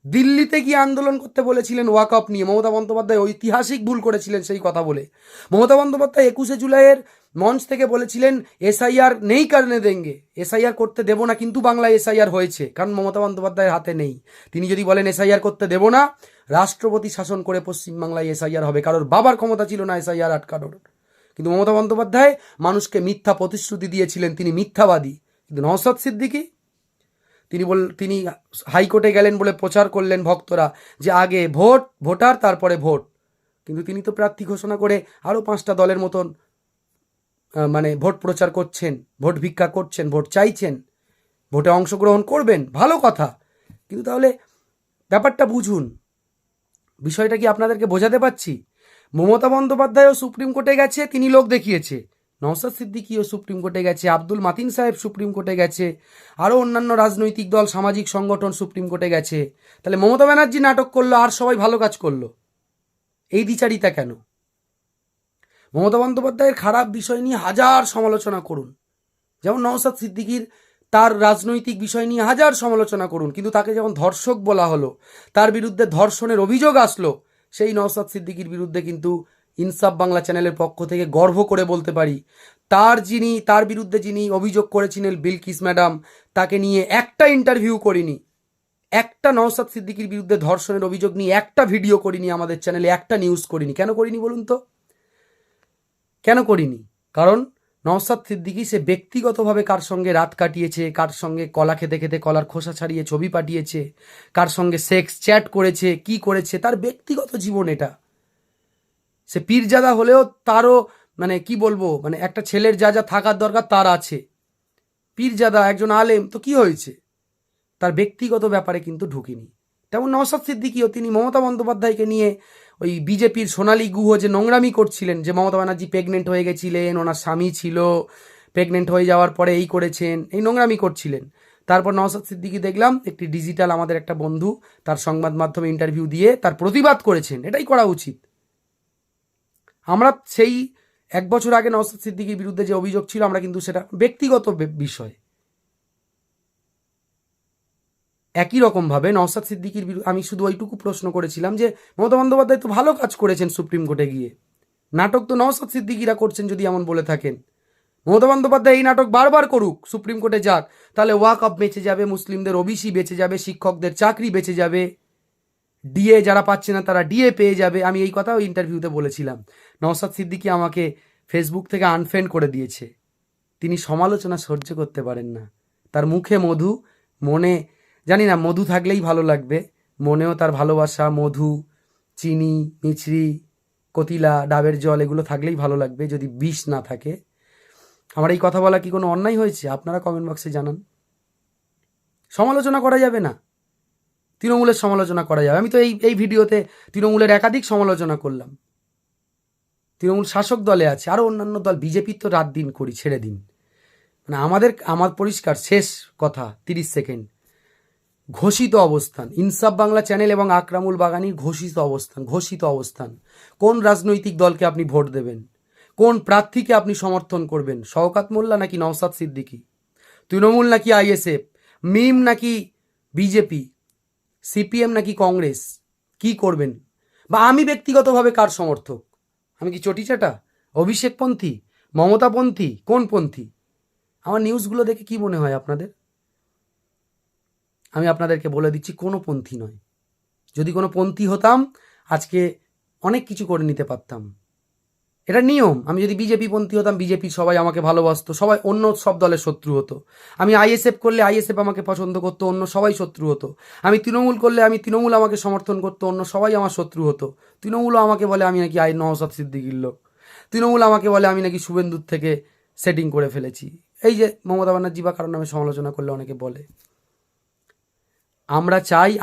Speaker 1: দিল্লিতে গিয়ে আন্দোলন করতে বলেছিলেন ওয়াকআপ নিয়ে, মমতা বন্দ্যোপাধ্যায় ঐতিহাসিক ভুল করেছিলেন সেই কথা বলে। মমতা বন্দ্যোপাধ্যায় 21শে জুলাইয়ের মঞ্চ থেকে বলেছিলেন এসআইআর নেই কারণে দেঙ্গে, এসআইআর করতে দেব না, কিন্তু বাংলায় এসআইআর হয়েছে, কারণ মমতা বন্দ্যোপাধ্যায়ের হাতে নেই। তিনি যদি বলেন এসআইআর করতে দেব না, রাষ্ট্রপতি শাসন করে পশ্চিমবাংলায় এসআইআর হবে, কারোর বাবার ক্ষমতা ছিল না এসআইআর আটকানোর। কিন্তু মমতা বন্দ্যোপাধ্যায় মানুষকে মিথ্যা প্রতিশ্রুতি দিয়েছিলেন, তিনি মিথ্যাবাদী। কিন্তু নওশাদ সিদ্দিকী তিনি হাইকোর্টে গেলেন বলে প্রচার করলেন ভক্তরা যে আগে ভোটার তারপরে ভোট, কিন্তু তিনি তো প্রার্থী ঘোষণা করে আরও 5টা দলের মতন মানে ভোট প্রচার করছেন, ভোট ভিক্ষা করছেন, ভোট চাইছেন, ভোটে অংশগ্রহণ করবেন, ভালো কথা, কিন্তু তাহলে ব্যাপারটা বুঝুন। বিষয়টা কি আপনাদেরকে বোঝাতে পারছি? মমতা বন্দ্যোপাধ্যায়ও সুপ্রিম কোর্টে গেছে, তিনি লোক দেখিয়েছে। নওশাদ সিদ্দিকীও সুপ্রিম কোর্টে গেছে, আব্দুল মাতিন সাহেব সুপ্রিম কোর্টে গেছে, আরও অন্যান্য রাজনৈতিক দল, সামাজিক সংগঠন সুপ্রিম কোর্টে গেছে। তাহলে মমতা ব্যানার্জি নাটক করলো আর সবাই ভালো কাজ করলো, এই দ্বিচারিতা কেন? মমতা বন্দ্যোপাধ্যায়ের খারাপ বিষয় নিয়ে হাজার সমালোচনা করুন, যেমন নওশাদ সিদ্দিকীর তার রাজনৈতিক বিষয় নিয়ে হাজার সমালোচনা করুন, কিন্তু তাকে যখন ধর্ষক বলা হলো, তার বিরুদ্ধে ধর্ষণের অভিযোগ আসলো, সেই নওশাদ সিদ্দিকীর বিরুদ্ধে কিন্তু ইনসাফ বাংলা চ্যানেলের পক্ষ থেকে গর্ব করে বলতে পারি, তার বিরুদ্ধে যিনি অভিযোগ করেছিলেন বিলকিস ম্যাডাম, তাকে নিয়ে একটা ইন্টারভিউ করিনি, একটা নওশাদ সিদ্দিকীর বিরুদ্ধে ধর্ষণের অভিযোগ নিয়ে একটা ভিডিও করিনি আমাদের চ্যানেলে, একটা নিউজ করিনি। কেন করিনি বলুন তো? কেন করিনি? কারণ নওশাদ সিদ্দিকী সে ব্যক্তিগতভাবে কার সঙ্গে রাত কাটিয়েছে, কার সঙ্গে কলা খেতে খেতে কলার খোসা ছাড়িয়ে ছবি পাঠিয়েছে, কার সঙ্গে সেক্স চ্যাট করেছে, কি করেছে, তার ব্যক্তিগত জীবন এটা। সে পীরজাদা হলেও তারও মানে কি বলবো, মানে একটা ছেলের যা যা থাকার দরকার তার আছে। পীরজাদা, একজন আলেম, তো কি হয়েছে? তার ব্যক্তিগত ব্যাপারে কিন্তু ঢুকিনি। তেমন নওশাদ সিদ্দিকীও তিনি মমতা বন্দ্যোপাধ্যায়কে নিয়ে ওই বিজেপির সোনালী গুহ যে নোংরামি করছিলেন, যে মমতা ব্যানার্জি প্রেগনেন্ট হয়ে গেছিলেন, ওনার স্বামী ছিল, প্রেগনেন্ট হয়ে যাওয়ার পরে এই করেছেন, এই নোংরামি করছিলেন। তারপর নওশাদ সিদ্দিকী দেখলাম একটি ডিজিটাল আমাদের একটা বন্ধু তার সংবাদ মাধ্যমে ইন্টারভিউ দিয়ে তার প্রতিবাদ করেছেন, এটাই করা উচিত। আমরা সেই 1 বছর আগে নওশাদ সিদ্দিকীর বিরুদ্ধে যে অভিযোগ ছিল, আমরা কিন্তু সেটা ব্যক্তিগত বিষয়, একই রকমভাবে নওশাদ সিদ্দিকীর বিরুদ্ধে আমি শুধু ওইটুকু প্রশ্ন করেছিলাম যে মমতা বন্দ্যোপাধ্যায় তো ভালো কাজ করেছেন সুপ্রিম কোর্টে গিয়ে, নাটক তো নওশাদ সিদ্দিকীরা করছেন যদি এমন বলে থাকেন। মমতা বন্দ্যোপাধ্যায় এই নাটক বারবার করুক, সুপ্রিম কোর্টে যাক, তাহলে ওয়াকফ বেঁচে যাবে, মুসলিমদের ওবিসি বেঁচে যাবে, শিক্ষকদের চাকরি বেঁচে যাবে, ডিএ যারা পাচ্ছে না তারা ডিএ পেয়ে যাবে। আমি এই কথা ওই ইন্টারভিউতে বলেছিলাম। নওশাদ সিদ্দিকী আমাকে ফেসবুক থেকে আনফ্রেন্ড করে দিয়েছে। তিনি সমালোচনা সহ্য করতে পারেন না। তার মুখে মধু, মনে জানি না মধু থাকলেই ভালো লাগবে, মনেও তার ভালোবাসা, মধু, চিনি, মিছরি, কতিলা, ডাবের জল এগুলো থাকলেই ভালো লাগবে, যদি বিষ না থাকে। আমার এই কথা বলা কি কোনো অন্যায় হয়েছে? আপনারা কমেন্ট বক্সে জানান। সমালোচনা করা যাবে না, তৃণমূলের সমালোচনা করা যাবে। আমি তো এই ভিডিওতে তৃণমূলের একাধিক সমালোচনা করলাম। তৃণমূল শাসক দলে আছে, আরও অন্যান্য দল, বিজেপির তো রাত দিন করি, ছেড়ে দিন। মানে আমার পরিষ্কার শেষ কথা, 30 সেকেন্ড, ঘোষিত অবস্থান ইনসাফ বাংলা চ্যানেল এবং আকরামুল বাগানির ঘোষিত অবস্থান। কোন রাজনৈতিক দলকে আপনি ভোট দেবেন, কোন প্রার্থীকে আপনি সমর্থন করবেন, শওকত মোল্লা নাকি নওশাদ সিদ্দিকী, তৃণমূল নাকি আইএসএফ, মিম নাকি বিজেপি, সিপিএম নাকি কংগ্রেস, কি করবেন? বা আমি ব্যক্তিগতভাবে কার সমর্থক? আমি কি চটিচাটা, অভিষেকপন্থী, মমতাপন্থী, কোন পন্থী? আমার নিউজগুলো দেখে কি মনে হয় আপনাদের? আমি আপনাদেরকে বলে দিচ্ছি, কোনো পন্থী নয়। যদি কোনো পন্থী হতাম আজকে অনেক কিছু করে নিতে পারতাম, এটা নিয়ম। আমি যদি বিজেপি পন্থী হতাম, বিজেপি সবাই আমাকে ভালোবাসতো, সবাই অন্য সব দলের শত্রু হতো। আমি আইএসএফ করলে আইএসএফ আমাকে পছন্দ করতো, অন্য সবাই শত্রু হতো। আমি তৃণমূল করলে তৃণমূল আমাকে সমর্থন করতো, অন্য সবাই আমার শত্রু হতো। তৃণমূলও আমাকে বলে আমি নাকি নওশাদ সিদ্দিকীর লোক, তৃণমূল আমাকে বলে আমি নাকি শুভেন্দুর থেকে সেটিং করে ফেলেছি। এই যে মমতা ব্যানার্জি বা কারণ নামে সমালোচনা করলে অনেকে বলে।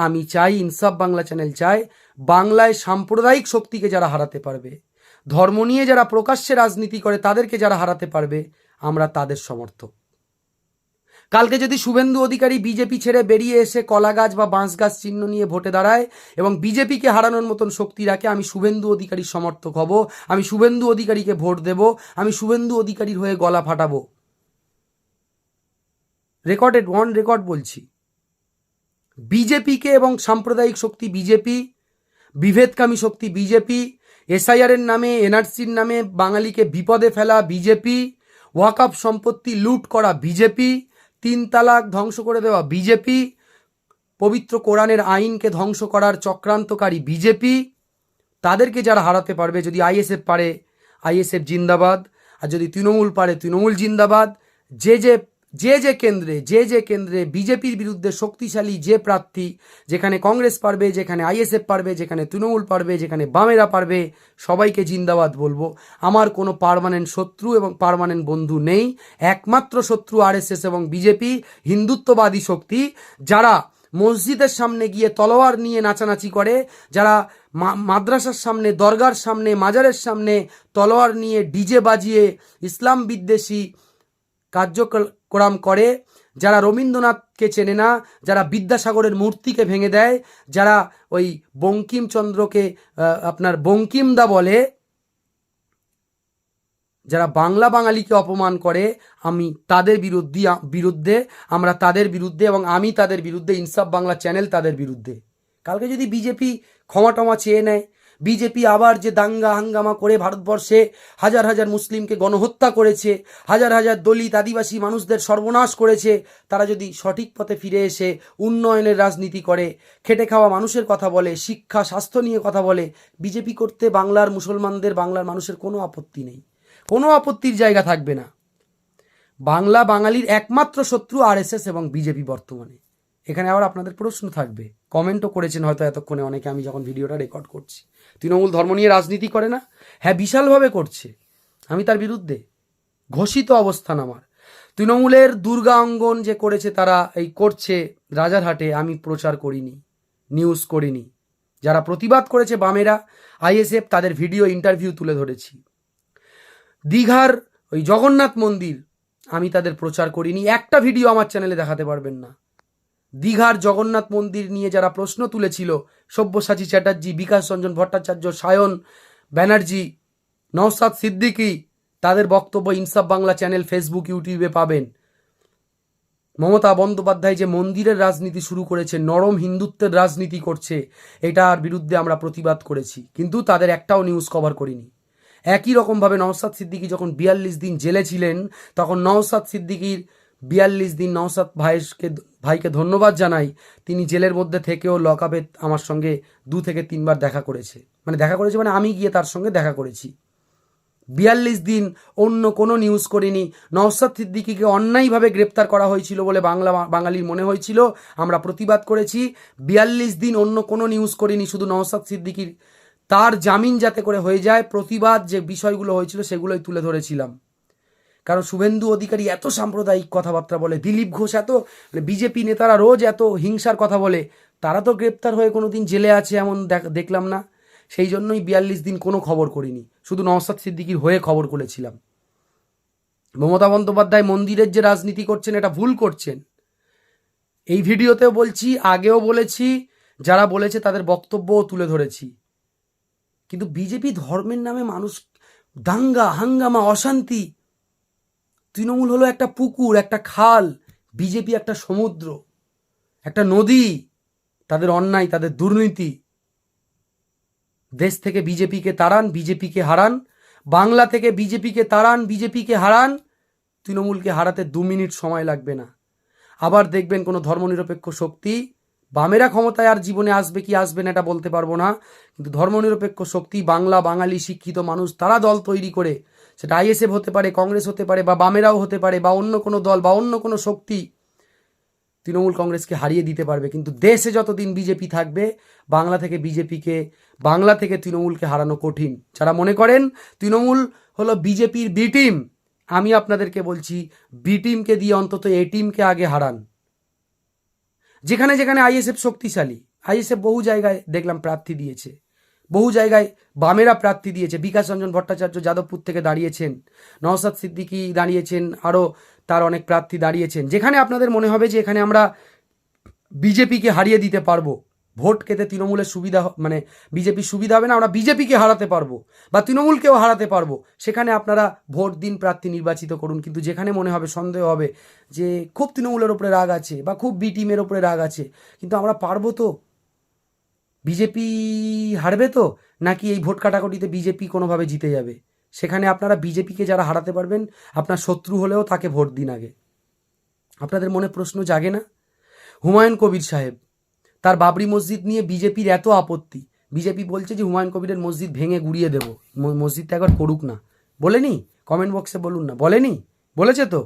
Speaker 1: আমি চাই ইনসাফ বাংলা চ্যানেল চায় বাংলায় সাম্প্রদায়িক শক্তিকে যারা হারাতে পারবে, ধর্ম নিয়ে যারা প্রকাশ্যে রাজনীতি করে তাদেরকে যারা হারাতে পারবে, আমরা তাদের সমর্থক। কালকে যদি শুভেন্দু অধিকারী বিজেপি ছেড়ে বেরিয়ে এসে কলা গাছ বা বাঁশ গাছ চিহ্ন নিয়ে ভোটে দাঁড়ায় এবং বিজেপিকে হারানোর মতন শক্তি রাখে, আমি শুভেন্দু অধিকারীর সমর্থক হব, আমি শুভেন্দু অধিকারীকে ভোট দেব, আমি শুভেন্দু অধিকারীর হয়ে গলা ফাটাবো। রেকর্ডেড অন রেকর্ড বলছি। বিজেপিকে এবং সাম্প্রদায়িক শক্তি বিজেপি, বিভেদকামী শক্তি বিজেপি, এসআইআরের নামে, এনআরসির নামে বাঙালিকে বিপদে ফেলা বিজেপি, ওয়াকফ সম্পত্তি লুট করা বিজেপি, 3 তালাক ধ্বংস করে দেওয়া বিজেপি, পবিত্র কোরআনের আইনকে ধ্বংস করার চক্রান্তকারী বিজেপি, তাদেরকে যারা হারাতে পারবে, যদি আইএসএফ পারে আইএসএফ জিন্দাবাদ, আর যদি তৃণমূল পারে তৃণমূল জিন্দাবাদ, যে যে কেন্দ্রে বিজেপির বিরুদ্ধে শক্তিশালী যে প্রার্থী, যেখানে কংগ্রেস পারবে, যেখানে আইএসএফ পারবে, যেখানে তৃণমূল পারবে, যেখানে বামেরা পারবে, সবাইকে জিন্দাবাদ বলবো। আমার কোনো পার্মানেন্ট শত্রু এবং পার্মানেন্ট বন্ধু নেই। একমাত্র শত্রু আরএসএস এবং বিজেপি, হিন্দুত্ববাদী শক্তি, যারা মসজিদের সামনে গিয়ে তলোয়ার নিয়ে নাচানাচি করে, যারা মাদ্রাসার সামনে, দরগার সামনে, মাজারের সামনে তলোয়ার নিয়ে ডিজে বাজিয়ে ইসলাম বিদ্বেষী কার্যক্রম করে, যারা রবীন্দ্রনাথকে চেনে না, যারা বিদ্যাসাগরের মূর্তিকে ভেঙে দেয়, যারা ওই বঙ্কিমচন্দ্রকে আপনার বঙ্কিমদা বলে, যারা বাংলা বাঙালিকে অপমান করে, আমি তাদের বিরুদ্ধে আমরা তাদের বিরুদ্ধে এবং আমি তাদের বিরুদ্ধে, ইনসাফ বাংলা চ্যানেল তাদের বিরুদ্ধে। কালকে যদি বিজেপি ক্ষমা টমা চেয়ে নেয়, বিজেপি আবার যে দাঙ্গা হাঙ্গামা করে ভারতবর্ষে হাজার হাজার মুসলিমকে গণহত্যা করেছে, হাজার হাজার দলিত আদিবাসী মানুষদের সর্বনাশ করেছে, তারা যদি সঠিক পথে ফিরে এসে উন্নয়নের রাজনীতি করে, খেটে খাওয়া মানুষের কথা বলে, শিক্ষা স্বাস্থ্য নিয়ে কথা বলে, বিজেপি করতে বাংলার মুসলমানদের, বাংলার মানুষের কোনো আপত্তি নেই, কোনো আপত্তির জায়গা থাকবে না। বাংলা বাঙালির একমাত্র শত্রু আরএসএস এবং বিজেপি বর্তমানে। এখানে আবার আপনাদের প্রশ্ন থাকবে, কমেন্টও করেছেন হয়তো এতক্ষণে অনেকে, আমি যখন ভিডিওটা রেকর্ড করছি, তৃণমূল ধর্ম নিয়ে রাজনীতি করে না? হ্যাঁ, বিশালভাবে করছে। আমি তার বিরুদ্ধে, ঘোষিত অবস্থান আমার। তৃণমূলের দুর্গা অঙ্গন যে করেছে, তারা এই করছে রাজারহাটে, আমি প্রচার করিনি, নিউজ করিনি। যারা প্রতিবাদ করেছে বামেরা, আইএসএফ, তাদের ভিডিও ইন্টারভিউ তুলে ধরেছি। দীঘার ওই জগন্নাথ মন্দির, আমি তাদের প্রচার করিনি, একটা ভিডিও আমার চ্যানেলে দেখাতে পারবেন না। দীঘার জগন্নাথ মন্দির নিয়ে যারা প্রশ্ন তুলেছিল, সব্যসাচী চ্যাটার্জি, বিকাশ রঞ্জন ভট্টাচার্য, সায়ন ব্যানার্জি, নওশাদ সিদ্দিকী, তাদের বক্তব্য ইনসাফ বাংলা চ্যানেল, ফেসবুক, ইউটিউবে পাবেন। মমতা বন্দ্যোপাধ্যায় যে মন্দিরের রাজনীতি শুরু করেছে, নরম হিন্দুত্বের রাজনীতি করছে, এটার বিরুদ্ধে আমরা প্রতিবাদ করেছি, কিন্তু তাদের একটাও নিউজ কভার করিনি। একই রকমভাবে নওশাদ সিদ্দিকী যখন 42 দিন জেলে ছিলেন, তখন নওশাদ সিদ্দিকীর 42 দিন, নওশাদ ভাইকে ধন্যবাদ জানাই, তিনি জেলের মধ্যে থেকেও লকআপে আমার সঙ্গে 2 থেকে 3 বার দেখা করেছে, মানে আমি গিয়ে তার সঙ্গে দেখা করেছি। 42 দিন অন্য কোনো নিউজ করিনি। নওশাদ সিদ্দিকীকে অন্যায়ভাবে গ্রেপ্তার করা হয়েছিল বলে বাঙালির মনে হয়েছিল, আমরা প্রতিবাদ করেছি। 42 দিন অন্য কোনো নিউজ করিনি, শুধু নওশাদ সিদ্দিকীর তার জামিন যাতে করে হয়ে যায়, প্রতিবাদ যে বিষয়গুলো হয়েছিল সেগুলোই তুলে ধরেছিলাম। কারণ শুভেন্দু অধিকারী এত সাম্প্রদায়িক কথাবার্তা বলে, দিলীপ ঘোষ এত, বিজেপি নেতারা রোজ এত হিংসার কথা বলে, তারা তো গ্রেপ্তার হয়ে কোনো দিন জেলে আছে এমন দেখলাম না। সেই জন্যই 42 দিন কোনো খবর করিনি, শুধু নওশাদ সিদ্দিকীর হয়ে খবর করেছিলাম। মমতা বন্দ্যোপাধ্যায় মন্দিরের যে রাজনীতি করছেন, এটা ভুল করছেন। এই ভিডিওতেও বলছি, আগেও বলেছি, যারা বলেছে তাদের বক্তব্যও তুলে ধরেছি। কিন্তু বিজেপি ধর্মের নামে মানুষ দাঙ্গা হাঙ্গামা অশান্তি। তৃণমূল হলো একটা পুকুর, একটা খাল, বিজেপি একটা সমুদ্র, একটা নদী। তাদের অন্যায়, তাদের দুর্নীতি। দেশ থেকে বিজেপিকে তাড়ান, বিজেপিকে হারান, বাংলা থেকে বিজেপিকে তাড়ান, বিজেপিকে হারান, তৃণমূলকে হারাতে 2 মিনিট সময় লাগবে না। আবার দেখবেন কোনো ধর্মনিরপেক্ষ শক্তি, বামেরা ক্ষমতায় আর জীবনে আসবে কি আসবে না এটা বলতে পারবো না, কিন্তু ধর্মনিরপেক্ষ শক্তি, বাংলা বাঙালি শিক্ষিত মানুষ, তারা দল তৈরি করে, সেটা আইএসএফ হতে পারে, কংগ্রেস হতে পারে, বা বামেরাও হতে পারে, বা অন্য কোনো দল বা অন্য কোনো শক্তি তৃণমূল কংগ্রেসকে হারিয়ে দিতে পারবে। কিন্তু দেশে যতদিন বিজেপি থাকবে, বাংলা থেকে তৃণমূলকে হারানো কঠিন। যারা মনে করেন তৃণমূল হলো বিজেপির বি টিম, আমি আপনাদেরকে বলছি, বি টিমকে দিয়ে অন্তত এ টিমকে আগে হারান। যেখানে যেখানে আইএসএফ শক্তিশালী, আইএসএফ বহু জায়গায় দেখলাম প্রার্থী দিয়েছে, বহু জায়গায় বামেরা প্রার্থী দিয়েছে। বিকাশ রঞ্জন ভট্টাচার্য যাদবপুর থেকে দাঁড়িয়েছেন, নওশাদ সিদ্দিকী দাঁড়িয়েছেন, আরও তার অনেক প্রার্থী দাঁড়িয়েছেন। যেখানে আপনাদের মনে হবে যে এখানে আমরা বিজেপিকে হারিয়ে দিতে পারবো, ভোট খেতে তৃণমূলের সুবিধা, মানে বিজেপির সুবিধা হবে না, আমরা বিজেপিকে হারাতে পারবো বা তৃণমূলকেও হারাতে পারবো, সেখানে আপনারা ভোট দিন, প্রার্থী নির্বাচিত করুন। কিন্তু যেখানে মনে হবে, সন্দেহ হবে যে খুব তৃণমূলের ওপরে রাগ আছে বা খুব বি টিমের ওপরে রাগ আছে, কিন্তু আমরা পারবো তো, বিজেপি হারবে তো, নাকি এই ভোট কাটাকুটিতে বিজেপি কোনোভাবে জিতে যাবে, সেখানে আপনারা বিজেপিকে যারা হারাতে পারবেন, আপনার শত্রু হলেও তাকে ভোট দিন আগে। আপনাদের মনে প্রশ্ন জাগে না? হুমায়ুন কবির সাহেব, তার বাবরি মসজিদ নিয়ে বিজেপির এত আপত্তি, বিজেপি বলছে যে হুমায়ুন কবিরের মসজিদ ভেঙে গুড়িয়ে দেব, মসজিদটা একবার করুক না, বলেনি? কমেন্ট বক্সে বলুন না, বলেনি? বলেছে তো।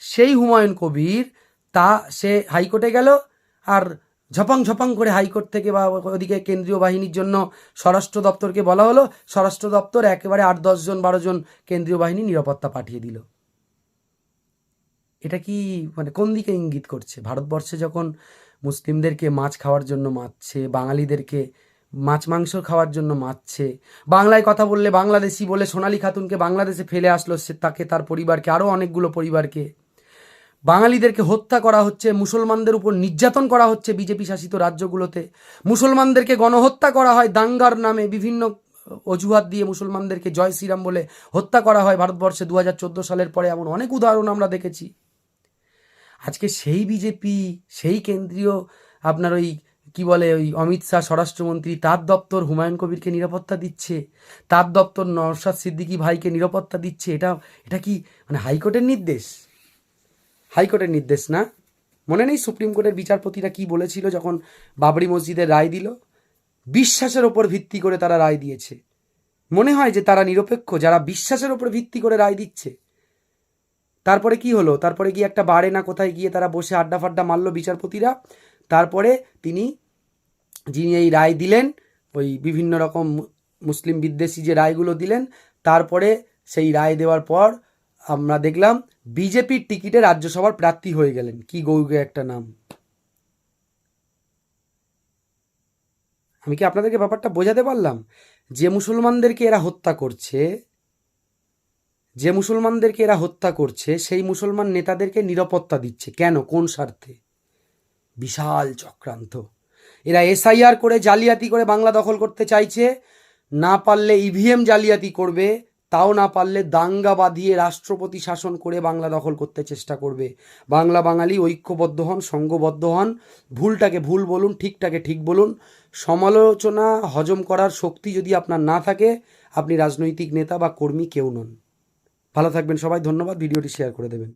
Speaker 1: সেই হুমায়ুন কবির সে হাইকোর্টে গেল, আর ঝপাং ঝপাং করে হাইকোর্ট থেকে বা ওদিকে কেন্দ্রীয় বাহিনীর জন্য স্বরাষ্ট্র দপ্তরকে বলা হলো, স্বরাষ্ট্র দপ্তর একেবারে 8-10 জন 12 জন কেন্দ্রীয় বাহিনী নিরাপত্তা পাঠিয়ে দিল। এটা কি মানে কোন দিকে ইঙ্গিত করছে? ভারতবর্ষে যখন মুসলিমদেরকে মাছ খাওয়ার জন্য মারছে, বাঙালিদেরকে মাছ মাংস খাওয়ার জন্য মারছে, বাংলায় কথা বললে বাংলাদেশি বলে সোনালী খাতুনকে বাংলাদেশে ফেলে আসলো, সে তাকে, তার পরিবারকে, আরও অনেকগুলো পরিবারকে, বাঙালিদেরকে হত্যা করা হচ্ছে, মুসলমানদের উপর নির্যাতন করা হচ্ছে বিজেপি শাসিত রাজ্যগুলোতে, মুসলমানদেরকে গণহত্যা করা হয় দাঙ্গার নামে, বিভিন্ন অজুহাত দিয়ে মুসলমানদেরকে জয় শ্রীরাম বলে হত্যা করা হয় ভারতবর্ষে 2014 সালের পরে, এমন অনেক উদাহরণ আমরা দেখেছি। আজকে সেই বিজেপি, সেই কেন্দ্রীয় আপনার ওই কি বলে ওই অমিত শাহ স্বরাষ্ট্রমন্ত্রী, তার দপ্তর হুমায়ুন কবিরকে নিরাপত্তা দিচ্ছে, তার দপ্তর নওশাদ সিদ্দিকী ভাইকে নিরাপত্তা দিচ্ছে। এটা কি মানে হাইকোর্টের নির্দেশ? হাইকোর্টের নির্দেশ না? মনে নেই সুপ্রিম কোর্টের বিচারপতিরা কি বলেছিল যখন বাবরি মসজিদের রায় দিল? বিশ্বাসের ওপর ভিত্তি করে তারা রায় দিয়েছে। মনে হয় যে তারা নিরপেক্ষ, যারা বিশ্বাসের ওপর ভিত্তি করে রায় দিচ্ছে। তারপরে কি হলো? তারপরে গিয়ে একটা বারে না কোথায় গিয়ে তারা বসে আড্ডা ফাড্ডা মারলো বিচারপতিরা। তারপরে যিনি এই রায় দিলেন, ওই বিভিন্ন রকম মুসলিম বিদ্বেষী যে রায়গুলো দিলেন, তারপরে সেই রায় দেওয়ার পর আমরা দেখলাম বিজেপির টিকিটে রাজ্যসভার প্রার্থী হয়ে গেলেন। কি গৌগে একটা নাম! আমি কি আপনাদেরকে ব্যাপারটা বোঝাতে পারলাম? যে মুসলমানদেরকে এরা হত্যা করছে, সেই মুসলমান নেতাদেরকে নিরাপত্তা দিচ্ছে কেন? কোন স্বার্থে? বিশাল চক্রান্ত। এরা এসআইআর করে জালিয়াতি করে বাংলা দখল করতে চাইছে, না পারলে ইভিএম জালিয়াতি করবে, তাও না পারলে দাঙ্গা বাঁধিয়ে রাষ্ট্রপতি শাসন করে বাংলা দখল করতে চেষ্টা করবে। বাংলা বাঙালি ঐক্যবদ্ধ হন, সংঘবদ্ধ হন, ভুলটাকে ভুল বলুন, ঠিকটাকে ঠিক বলুন। সমালোচনা হজম করার শক্তি যদি আপনার না থাকে, আপনি রাজনৈতিক নেতা বা কর্মী কেউ নন। ভালো থাকবেন সবাই, ধন্যবাদ। ভিডিওটি শেয়ার করে দেবেন।